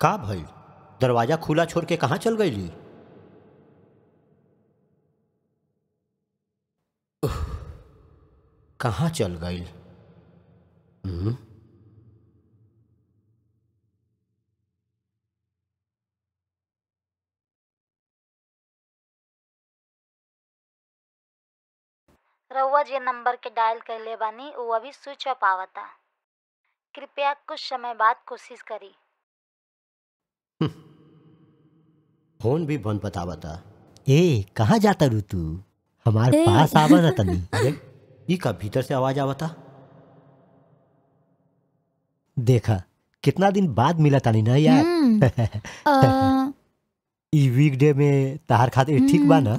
का भइल? दरवाजा खुला छोड़ के कहाँ चल गईली? कहाँ चल गईल? रउआ जे नंबर के डायल कइले बानी उ अभी स्विच ऑफ आवता। कृपया कुछ समय बाद कोशिश करी। फोन भी बंद बतावता। ए कहाँ जाता रू तू? हमार पास आवा ना तनी। अरे ई का भीतर से आवाज आवता। देखा कितना दिन बाद मिला तानी ना यार। ई वीकडे में तहार खातिर ठीक बा ना?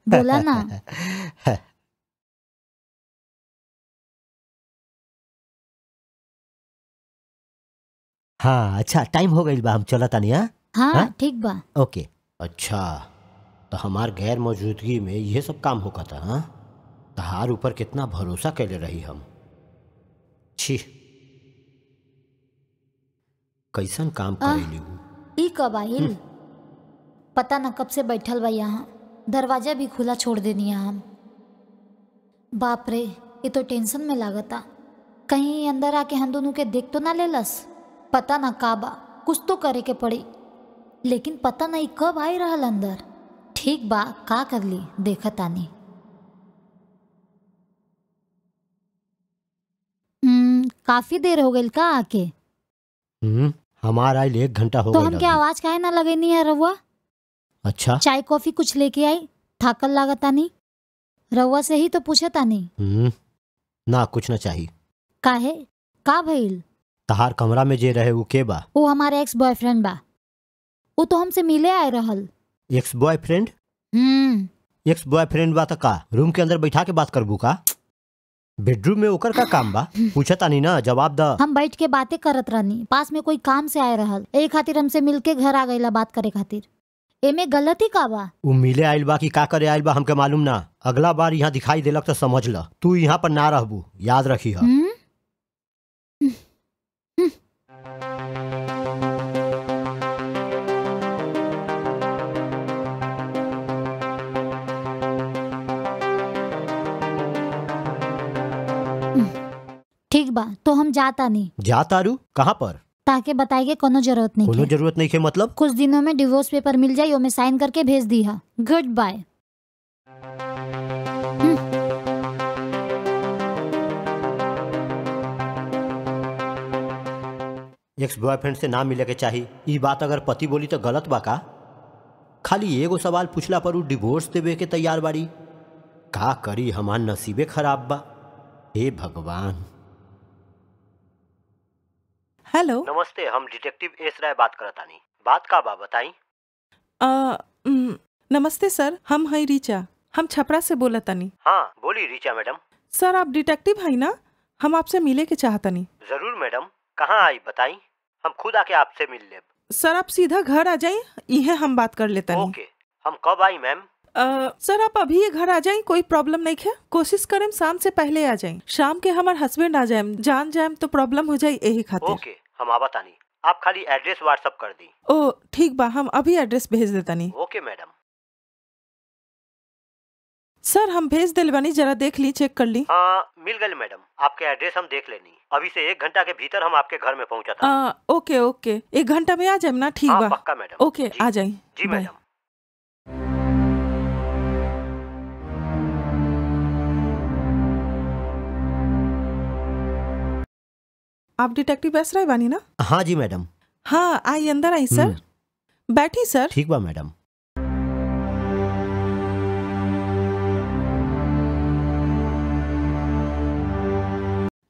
बोला ना। हाँ अच्छा टाइम हो गई बा, हम चला तानी। हाँ ठीक बा। ओके। अच्छा तो हमार गैर मौजूदगी में यह सब काम होगा था। हाँ तहार ऊपर कितना भरोसा कैले रही हम। छी कैसन काम करेली हूँ। ई कब आइल? पता न कब से बैठल बा यहाँ। दरवाजा भी खुला छोड़ देनी हम। बाप रे ये तो टेंशन में लागता। कहीं अंदर आके हम दोनों के देख तो ना लेलस। पता ना का बा, कुछ तो करे के पड़ी। लेकिन पता नहीं कब आई रहल अंदर। ठीक बा का कर ली देखत आनी। काफी देर हो गई का आके? हमारा 1 घंटा हो तो गया। हम क्या आवाज काहे ना लगेनी है रउआ? अच्छा चाय कॉफी कुछ लेके आई? थाकल लागता नहीं। रउआ से ही तो पूछता नहीं। ना कुछ ना चाहिए। काहे का भइल? तहार कमरा में जे रहे वो के बा? वो हमारे एक्स बॉयफ्रेंड बा। वो तो हमसे मिले आए रहल। Ex boyfriend? एक्स बॉयफ्रेंड बा त का रूम के अंदर बैठा के बात करबू का? बेडरूम में ओकर का काम बा? पूछता नहीं ना, जवाब द। हम बैठ के बातें करत रहनी। पास में कोई काम से आए रहल, एक खातिर हमसे मिलके घर आ गईला बात करे खातिर। एमे गलती का बा? वो मिले आइल बा कि का करे आइल बा हमके मालूम ना। अगला बार यहाँ दिखाई देलक तो समझ ल तू यहाँ पर ना रहबू, याद रखी है। ठीक बा तो हम जाता नहीं। जाता रू कहाँ पर? ताके बताए के कोनो जरूरत नहीं। कोनो जरूरत नहीं है मतलब? कुछ दिनों में डिवोर्स पेपर मिल जाये, ओमे साइन करके भेज दी है। Good by. एक्स बॉयफ्रेंड से ना मिले के चाहिए। ई बात अगर पति बोली तो गलत बा का? खाली एगो सवाल पूछला पर उ डिवोर्स देवे के तैयार बाड़ी। का करी, हमार नसीबे खराब बा। हे भगवान। हेलो नमस्ते, हम डिटेक्टिव एस राय बात करतानी। बात का बा बताई? नमस्ते सर, हम हई रीचा। हम छपरा से बोलतानी। हाँ बोली रीचा मैडम। सर आप डिटेक्टिव हई ना? हम आपसे मिले के चाहतनी। जरूर मैडम, कहाँ आई बताई, हम खुद आके आपसे मिल लेब। सर आप सीधा घर आ जाइए, इहे हम बात कर लेतनी। ओके, हम कब आई मैम? सर आप अभी ये घर आ जाए, कोई प्रॉब्लम नहीं है। कोशिश करें शाम से पहले आ जाए। शाम के हमारे हस्बैंड आ जाए, जान जाए तो प्रॉब्लम हो जाए यही खातिर। ओके हम आवतानी, आप खाली एड्रेस व्हाट्सएप कर दी। ओ ठीक बा, हम अभी एड्रेस भेज देतानी। ओके मैडम। सर हम भेज दिल बानी, जरा देख ली, चेक कर ली। हाँ मिल गई मैडम, आपके एड्रेस हम देख लेनी। अभी से 1 घंटा के भीतर हम आपके घर में पहुंचा था। ओके ओके, 1 घंटा में आ जाए ना? ठीक बा पक्का मैडम। ओके आ जाए। जी मैडम। आप डिटेक्टिव एस राय बानी ना? हाँ जी मैडम। हाँ आई, अंदर आई सर। बैठी सर। ठीक बा मैडम।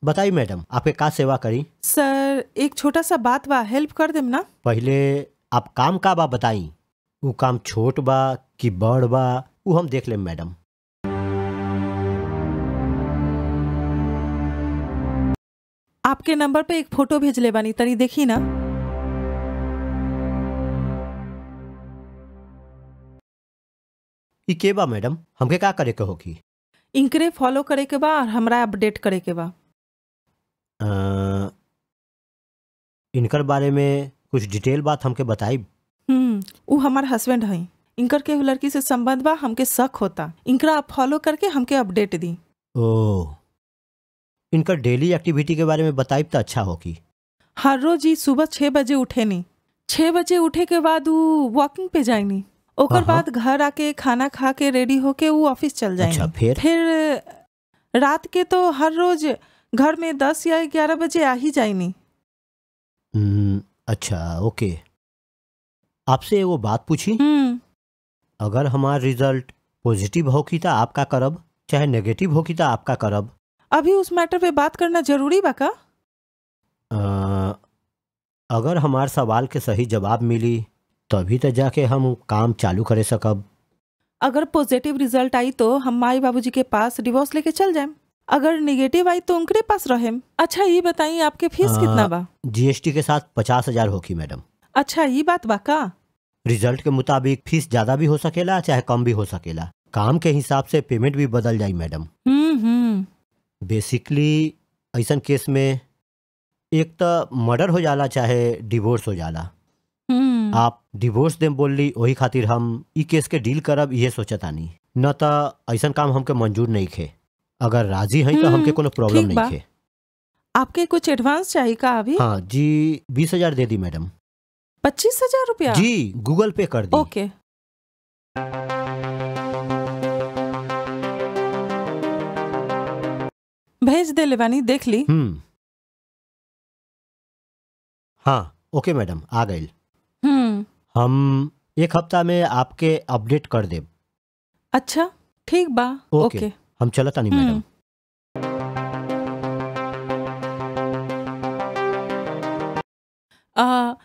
बताइए मैडम, आपके का सेवा करी? सर एक छोटा सा बात बा, हेल्प कर देम ना? पहले आप काम का बा बताई। वो काम छोट बा कि बड़ बा वो हम देख लें मैडम। आपके नंबर पे एक फोटो भेजले बानी, तनी देखी ना। ई के बा मैडम, हमके का करे के होगी? इनकरे फॉलो करे के बा और हमरा अपडेट करे के बा। इनकर बारे में कुछ डिटेल बात हमके बताई। वो हमार हस्बैंड है। इनकर के लड़की से संबंध बा, हमके शक होता। इनकरा आप फॉलो करके हमके अपडेट दी। ओह, इनकर डेली एक्टिविटी के बारे में बताई तो अच्छा होगी। हर रोज ही सुबह 6 बजे उठे नी। 6 बजे उठे के बाद वो वॉकिंग पे जाए नी। ओकर बाद घर आके खाना खा के रेडी होके वो ऑफिस चल जाए। अच्छा, फिर रात के तो हर रोज घर में 10 या 11 बजे आ ही जाए नी। अच्छा, ओके। आपसे एगो बात पूछी, अगर हमार रिजल्ट पॉजिटिव होगी तो आप का करब, चाहे नेगेटिव होगी तो आप का करब? अभी उस मैटर पे बात करना जरूरी बा का? अगर हमार सवाल के सही जवाब मिली तभी तो जाके हम काम चालू करे सकब। अगर पॉजिटिव रिजल्ट आई तो हम माई बाबूजी के पास डिवोर्स लेके चल जाएं। अगर नेगेटिव आई तो उनके पास रहें। अच्छा ये बताइए आपके फीस कितना बा? जीएसटी के साथ 50,000 होगी मैडम। अच्छा ये बात बा का? रिजल्ट के मुताबिक फीस ज्यादा भी हो सकेला चाहे कम भी हो सकेला। काम के हिसाब से पेमेंट भी बदल जाई मैडम। बेसिकली ऐसन केस में एक तो मर्डर हो जाला चाहे डिवोर्स हो जाला। आप डिवोर्स देम बोली, वही खातिर हम ई केस के डील करब ये सोचतानी। न तो ऐसन काम हमके मंजूर नहीं खे। अगर राजी हैं तो हमके कोनो प्रॉब्लम नहीं खे। आपके कुछ एडवांस चाहिए का अभी? हाँ जी, 20,000 दे दी मैडम। 25,000 रुपया? जी, गूगल पे कर दी। ओके। भेज दे लेवानी, देख ली। हाँ ओके मैडम, आ गई। हम 1 हफ्ता में आपके अपडेट कर देब। अच्छा ठीक बा। ओके। हम चलता नहीं मैडम।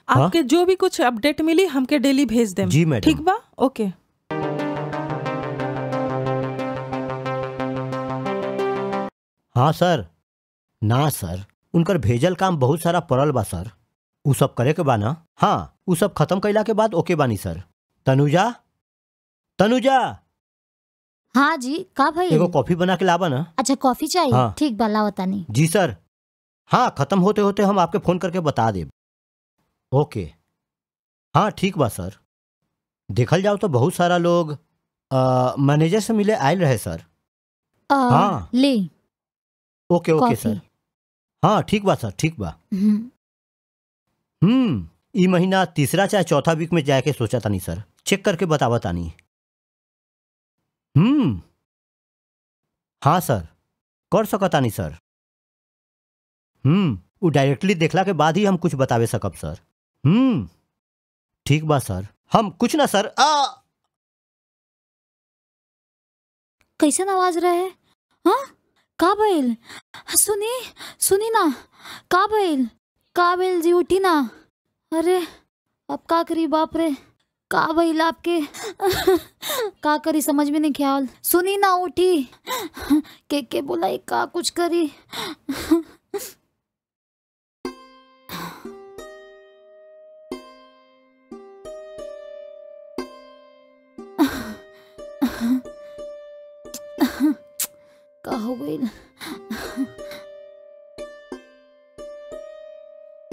आपके जो भी कुछ अपडेट मिली हमके डेली भेज दें। जी मैडम। ठीक बा। ओके। हाँ सर। ना सर, उनकर भेजल काम बहुत सारा पड़ल बा सर, उ सब करे के बा ना। हाँ, उ सब खत्म कैला के बाद ओके बानी सर। तनुजा, तनुजा। हाँ जी, का भाई? एगो कॉफी बना के लावा ना। अच्छा कॉफी चाहिए? हाँ। ठीक बा, लावता नहीं। जी सर। हाँ, खत्म होते होते हम आपके फोन करके बता देब। ओके। हाँ ठीक बा सर। देखल जाओ तो बहुत सारा लोग मैनेजर से मिले आयल रहे सर। हाँ ले। ओके ओके सर। हाँ ठीक बा सर, ठीक बा। ई महीना तीसरा चाहे चौथा वीक में जाके सोचा तानी सर, चेक करके बतावा तानी। हाँ सर, कर सकतानी सर। वो डायरेक्टली देखला के बाद ही हम कुछ बतावे सकब सर। ठीक बा सर। हम कुछ ना सर। कैसन आवाज रहे? हाँ का भइल? सुनी सुनी ना, का भइल? का भइल जी? उठी ना। अरे अब का करी? बाप रे, का भइल आपके? का करी समझ में नहीं ख्याल। सुनी ना, उठी। के बोलाई, का कुछ करी। का हो गई?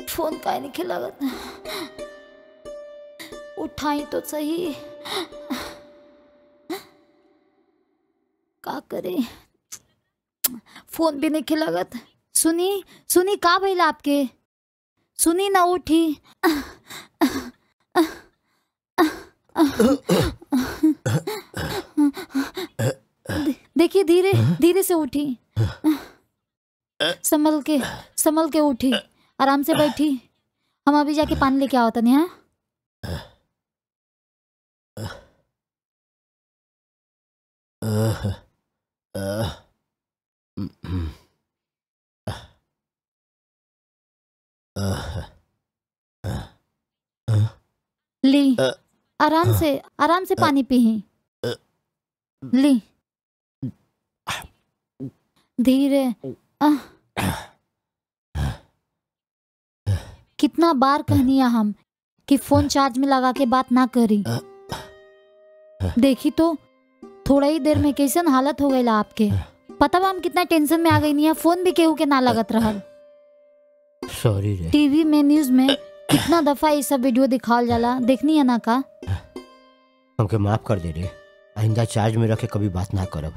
फोन काहे नहीं खिलावत? उठाई तो सही। का करे, फोन भी नहीं खिलावत। सुनी सुनी, का भइल आपके? सुनी ना, उठी। देखिए, धीरे धीरे से उठी। संभल के उठी, आराम से बैठी। हम अभी जाके पानी लेके आओ तनी। हाँ ली, आराम से पानी पी। ली धीरे। कितना बार कहनी है हम कि फोन चार्ज में लगा के बात ना करी। देखी तो थोड़ा ही देर में कैसन हालत हो गई आपके। पता बा हम कितना टेंशन में आ गई। नहीं, फोन भी केहू के ना लगत रहल। सॉरी रे। टीवी में न्यूज में कितना दफा ये सब वीडियो दिखावल जाला, देखनी है ना का? हमके माफ कर दे रे, आइंदा चार्ज में रखे कभी बात ना करब।